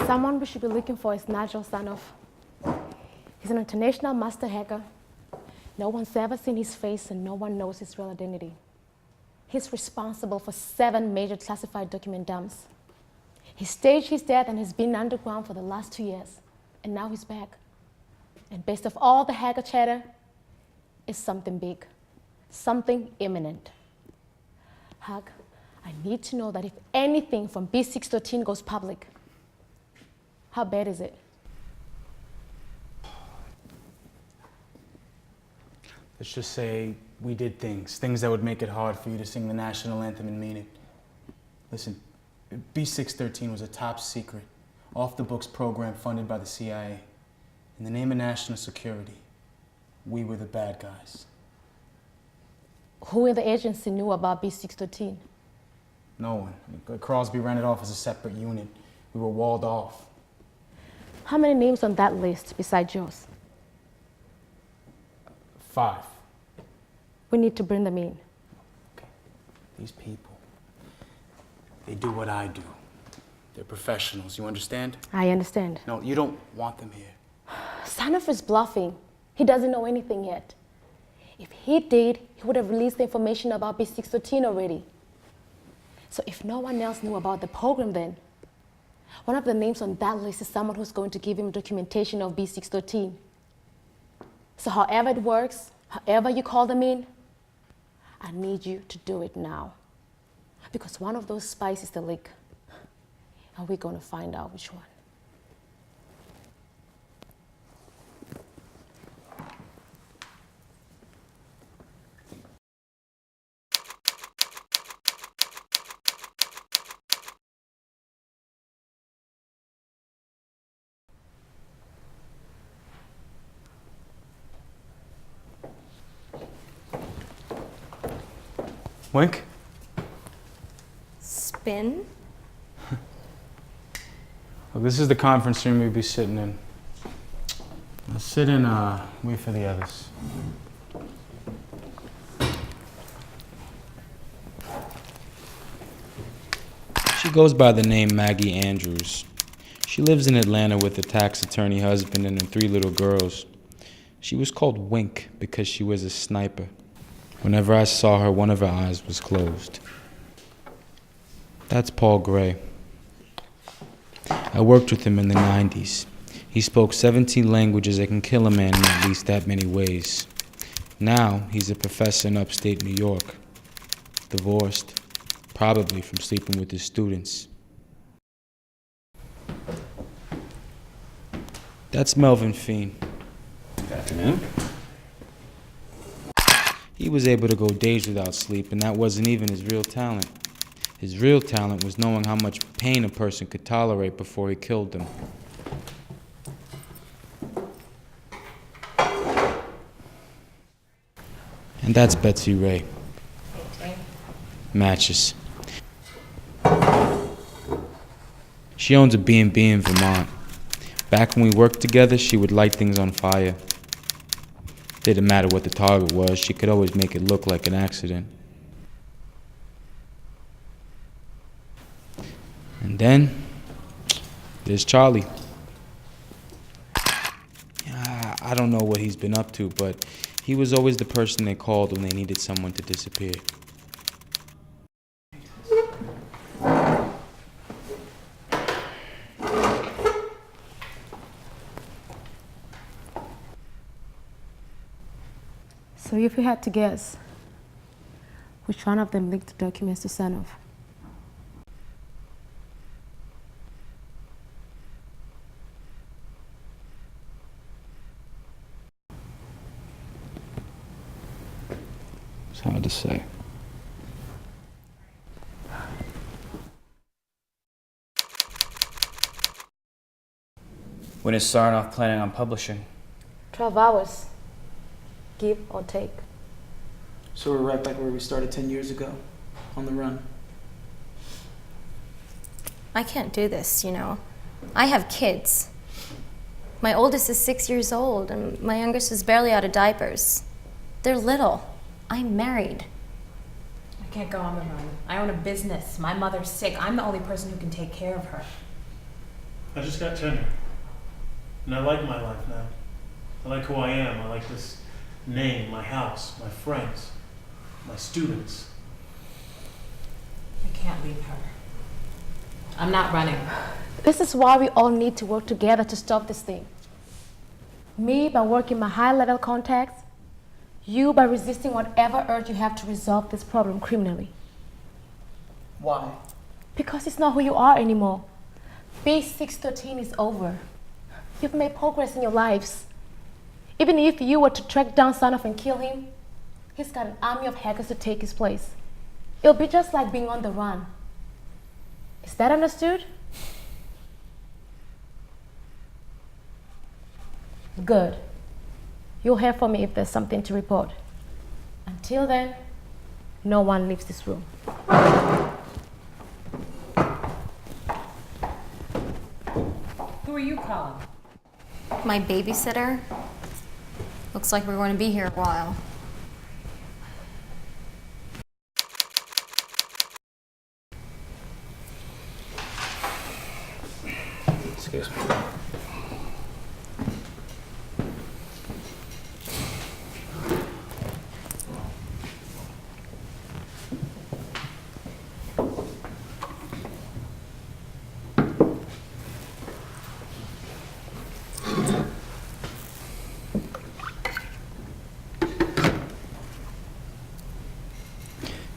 Someone we should be looking for is Nigel Sanoff. He's an international master hacker. No one's ever seen his face and no one knows his real identity. He's responsible for 7 major classified document dumps. He staged his death and has been underground for the last 2 years. And now he's back. And based off all the hacker chatter, it's something big, something imminent. Huck, I need to know that if anything from B613 goes public, how bad is it? Let's just say we did things that would make it hard for you to sing the national anthem and mean it. Listen, B613 was a top secret, off-the-books program funded by the CIA. In the name of national security, we were the bad guys. Who in the agency knew about B613? No one. Crosby ran it off as a separate unit. We were walled off. How many names on that list besides yours? 5. We need to bring them in. Okay. These people, they do what I do. They're professionals, you understand? I understand. No, you don't want them here. Sanoff is bluffing. He doesn't know anything yet. If he did, he would have released the information about B613 already. So if no one else knew about the program then, one of the names on that list is someone who's going to give him documentation of B613. So however it works, however you call them in, I need you to do it now. Because one of those spies is the leak. And we're going to find out which one. Wink? Spin? Look, this is the conference room we'd be sitting in. Now sit and wait for the others. She goes by the name Maggie Andrews. She lives in Atlanta with a tax attorney husband and her 3 little girls. She was called Wink because she was a sniper. Whenever I saw her, one of her eyes was closed. That's Paul Gray. I worked with him in the 90s. He spoke 17 languages that can kill a man in at least that many ways. Now, he's a professor in upstate New York. Divorced, probably from sleeping with his students. That's Melvin Feen. Good afternoon. He was able to go days without sleep, and that wasn't even his real talent. His real talent was knowing how much pain a person could tolerate before he killed them. And that's Betsy Ray. Matches. She owns a B&B in Vermont. Back when we worked together, she would light things on fire. Didn't matter what the target was, she could always make it look like an accident. And then, there's Charlie. I don't know what he's been up to, but he was always the person they called when they needed someone to disappear. So if you had to guess, which one of them linked the documents to Sanoff? It's hard to say. When is Sarnoff planning on publishing? 12 hours. Give or take. So we're right back where we started 10 years ago, on the run. I can't do this, I have kids. My oldest is 6 years old, and my youngest is barely out of diapers. They're little. I'm married. I can't go on the run. I own a business. My mother's sick. I'm the only person who can take care of her. I just got tenure. And I like my life now. I like who I am. I like this name, my house, my friends, my students. I can't leave her. I'm not running. This is why we all need to work together to stop this thing. Me by working my high-level contacts, you by resisting whatever urge you have to resolve this problem criminally. Why? Because it's not who you are anymore. B613 is over. You've made progress in your lives. Even if you were to track down Sanoff and kill him, he's got an army of hackers to take his place. It'll be just like being on the run. Is that understood? Good. You'll hear from me if there's something to report. Until then, no one leaves this room. Who are you calling? My babysitter? Looks like we're going to be here a while. Excuse me.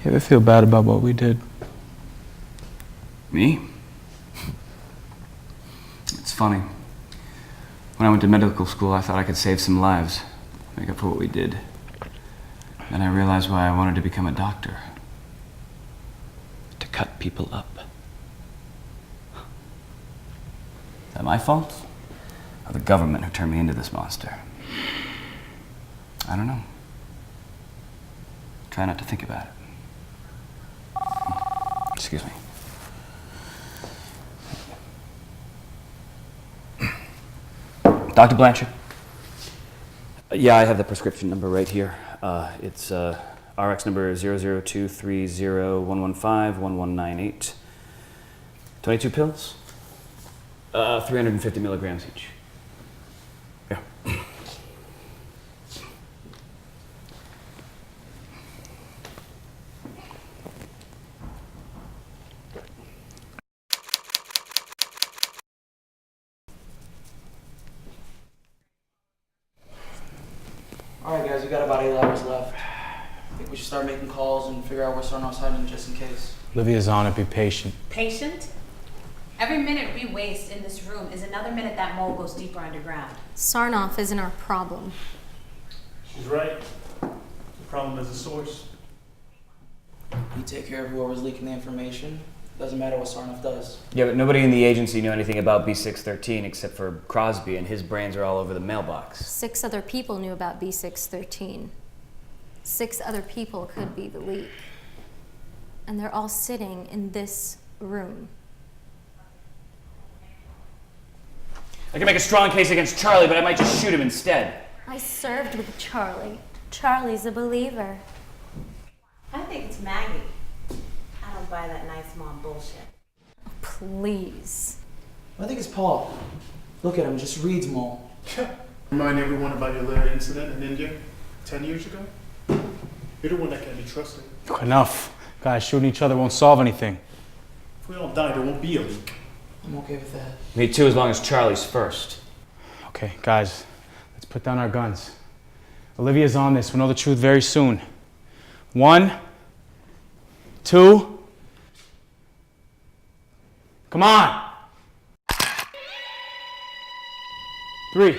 You ever feel bad about what we did? Me? It's funny. When I went to medical school, I thought I could save some lives, make up for what we did. Then I realized why I wanted to become a doctor. To cut people up. Is that my fault? Or the government who turned me into this monster? I don't know. Try not to think about it. Excuse me. Dr. Blanchard? Yeah, I have the prescription number right here. It's RX number 002301151151198. 22 pills? 350 milligrams each. Yeah. Alright guys, we got about 8 hours left. I think we should start making calls and figure out where Sarnoff's hiding just in case. Olivia's on it, be patient. Patient? Every minute we waste in this room is another minute that mole goes deeper underground. Sarnoff isn't our problem. She's right. The problem is the source. We take care of whoever's leaking the information. Doesn't matter what Sarnoff does. Yeah, but nobody in the agency knew anything about B613 except for Crosby, and his brains are all over the mailbox. 6 other people knew about B613. 6 other people could be the leak. And they're all sitting in this room. I can make a strong case against Charlie, but I might just shoot him instead. I served with Charlie. Charlie's a believer. I think it's Maggie. I don't buy that nice mom bullshit. Please. I think it's Paul. Look at him, just reads them all. Remind everyone about your little incident in India 10 years ago. You're the one that can't be trusted. Enough. Guys, shooting each other won't solve anything. If we all die, there won't be a leak. I'm okay with that. Me too, as long as Charlie's first. Okay, guys, let's put down our guns. Olivia's on this. We'll know the truth very soon. 1, 2. Come on. 3.